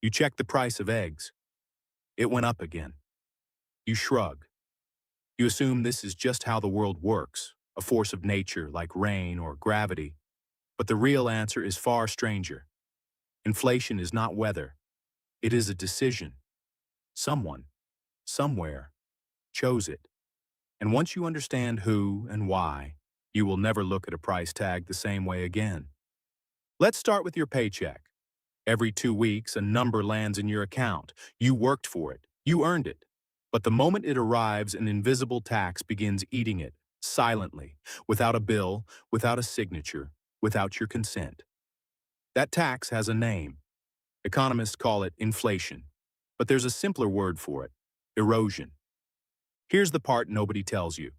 You check the price of eggs. It went up again. You shrug. You assume this is just how the world works, a force of nature like rain or gravity. But the real answer is far stranger. Inflation is not weather. It is a decision. Someone, somewhere, chose it. And once you understand who and why, you will never look at a price tag the same way again. Let's start with your paycheck. Every 2 weeks, a number lands in your account. You worked for it. You earned it. But the moment it arrives, an invisible tax begins eating it, silently, without a bill, without a signature, without your consent. That tax has a name. Economists call it inflation. But there's a simpler word for it: erosion. Here's the part nobody tells you.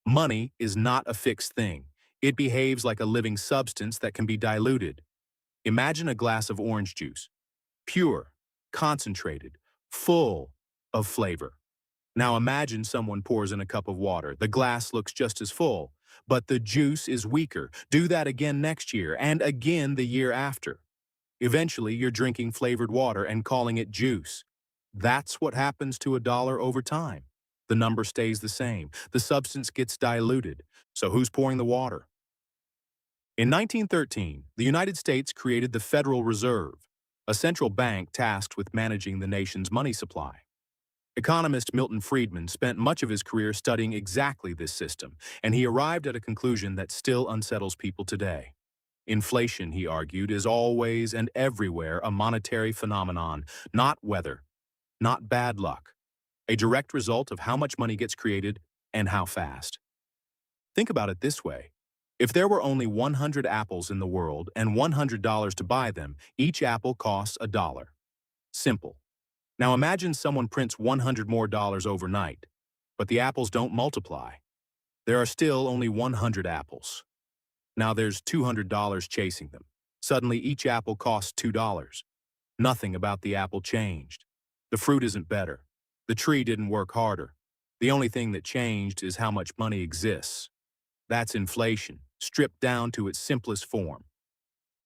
Money is not a fixed thing. It behaves like a living substance that can be diluted. Imagine a glass of orange juice. Pure, concentrated, full of flavor. Now imagine someone pours in a cup of water. The glass looks just as full, but the juice is weaker. Do that again next year, and again the year after. Eventually, you're drinking flavored water and calling it juice. That's what happens to a dollar over time. The number stays the same. The substance gets diluted. So who's pouring the water? In 1913, the United States created the Federal Reserve, a central bank tasked with managing the nation's money supply. Economist Milton Friedman spent much of his career studying exactly this system, and he arrived at a conclusion that still unsettles people today. Inflation, he argued, is always and everywhere a monetary phenomenon, not weather, not bad luck, a direct result of how much money gets created and how fast. Think about it this way. If there were only 100 apples in the world and $100 to buy them, each apple costs a dollar. Simple. Now imagine someone prints 100 more dollars overnight, but the apples don't multiply. There are still only 100 apples. Now there's $200 chasing them. Suddenly each apple costs $2. Nothing about the apple changed. The fruit isn't better. The tree didn't work harder. The only thing that changed is how much money exists. That's inflation, stripped down to its simplest form.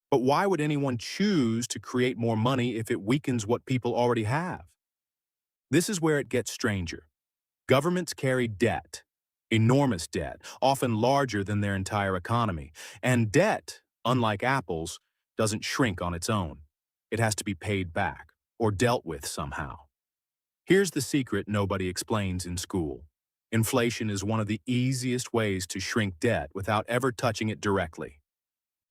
But why would anyone choose to create more money if it weakens what people already have? This is where it gets stranger. Governments carry debt, enormous debt, often larger than their entire economy. And debt, unlike apples, doesn't shrink on its own. It has to be paid back or dealt with somehow. Here's the secret nobody explains in school. Inflation is one of the easiest ways to shrink debt without ever touching it directly.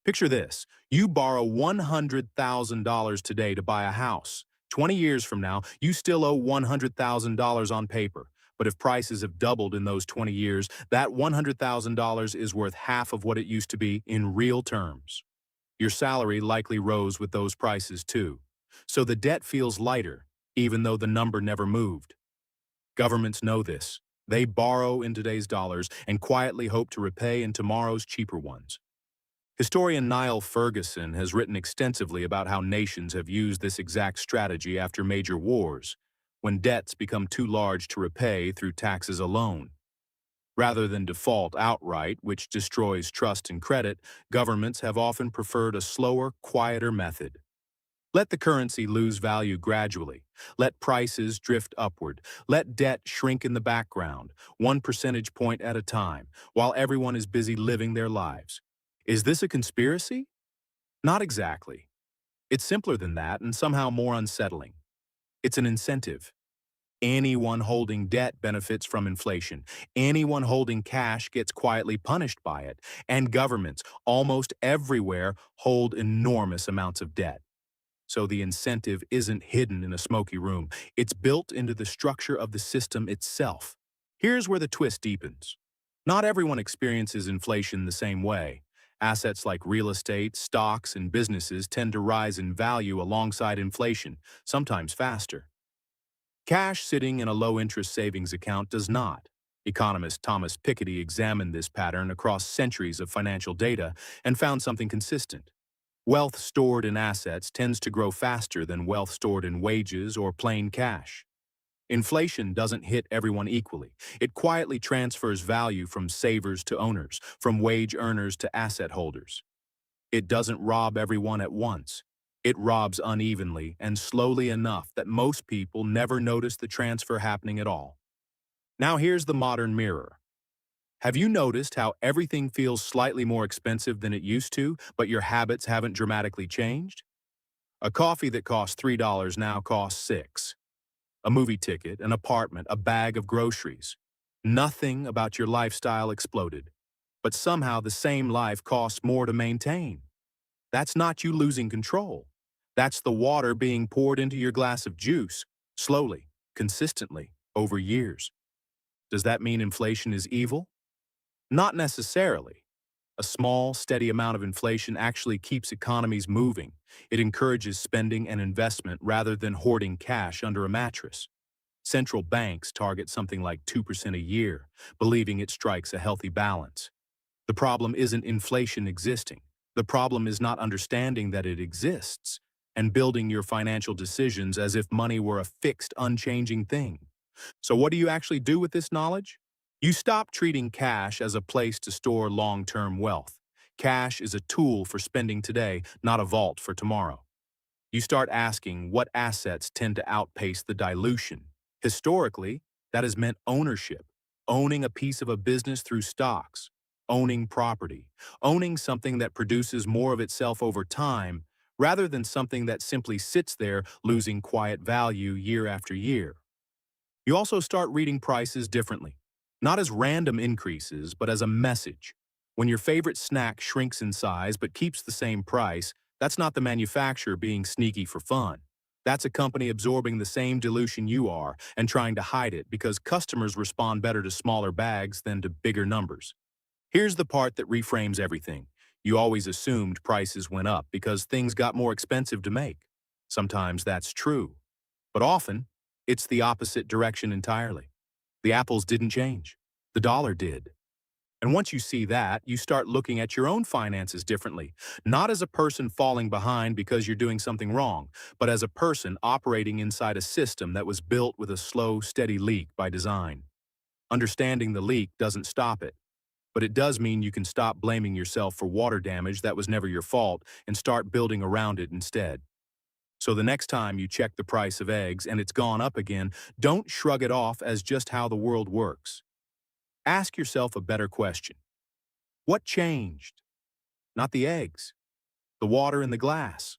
Picture this. You borrow $100,000 today to buy a house. 20 years from now, you still owe $100,000 on paper. But if prices have doubled in those 20 years, that $100,000 is worth half of what it used to be in real terms. Your salary likely rose with those prices too. So the debt feels lighter, even though the number never moved. Governments know this. They borrow in today's dollars and quietly hope to repay in tomorrow's cheaper ones. Historian Niall Ferguson has written extensively about how nations have used this exact strategy after major wars, when debts become too large to repay through taxes alone. Rather than default outright, which destroys trust and credit, governments have often preferred a slower, quieter method. Let the currency lose value gradually. Let prices drift upward. Let debt shrink in the background, 1 percentage point at a time, while everyone is busy living their lives. Is this a conspiracy? Not exactly. It's simpler than that and somehow more unsettling. It's an incentive. Anyone holding debt benefits from inflation. Anyone holding cash gets quietly punished by it. And governments, almost everywhere, hold enormous amounts of debt. So the incentive isn't hidden in a smoky room. It's built into the structure of the system itself. Here's where the twist deepens. Not everyone experiences inflation the same way. Assets like real estate, stocks, and businesses tend to rise in value alongside inflation, sometimes faster. Cash sitting in a low-interest savings account does not. Economist Thomas Piketty examined this pattern across centuries of financial data and found something consistent. Wealth stored in assets tends to grow faster than wealth stored in wages or plain cash. Inflation doesn't hit everyone equally. It quietly transfers value from savers to owners, from wage earners to asset holders. It doesn't rob everyone at once. It robs unevenly and slowly enough that most people never notice the transfer happening at all. Now here's the modern mirror. Have you noticed how everything feels slightly more expensive than it used to, but your habits haven't dramatically changed? A coffee that costs $3 now costs 6. A movie ticket, an apartment, a bag of groceries. Nothing about your lifestyle exploded, but somehow the same life costs more to maintain. That's not you losing control. That's the water being poured into your glass of juice, slowly, consistently, over years. Does that mean inflation is evil? Not necessarily. A small, steady amount of inflation actually keeps economies moving. It encourages spending and investment rather than hoarding cash under a mattress. Central banks target something like 2% a year, believing it strikes a healthy balance. The problem isn't inflation existing. The problem is not understanding that it exists and building your financial decisions as if money were a fixed, unchanging thing. So what do you actually do with this knowledge? You stop treating cash as a place to store long-term wealth. Cash is a tool for spending today, not a vault for tomorrow. You start asking what assets tend to outpace the dilution. Historically, that has meant ownership, owning a piece of a business through stocks, owning property, owning something that produces more of itself over time, rather than something that simply sits there losing quiet value year after year. You also start reading prices differently, not as random increases, but as a message. When your favorite snack shrinks in size but keeps the same price, that's not the manufacturer being sneaky for fun. That's a company absorbing the same dilution you are and trying to hide it because customers respond better to smaller bags than to bigger numbers. Here's the part that reframes everything. You always assumed prices went up because things got more expensive to make. Sometimes that's true, but often it's the opposite direction entirely. The apples didn't change. The dollar did. And once you see that, you start looking at your own finances differently, not as a person falling behind because you're doing something wrong, but as a person operating inside a system that was built with a slow, steady leak by design. Understanding the leak doesn't stop it, but it does mean you can stop blaming yourself for water damage that was never your fault and start building around it instead. So the next time you check the price of eggs and it's gone up again, don't shrug it off as just how the world works. Ask yourself a better question. What changed? Not the eggs, the water in the glass.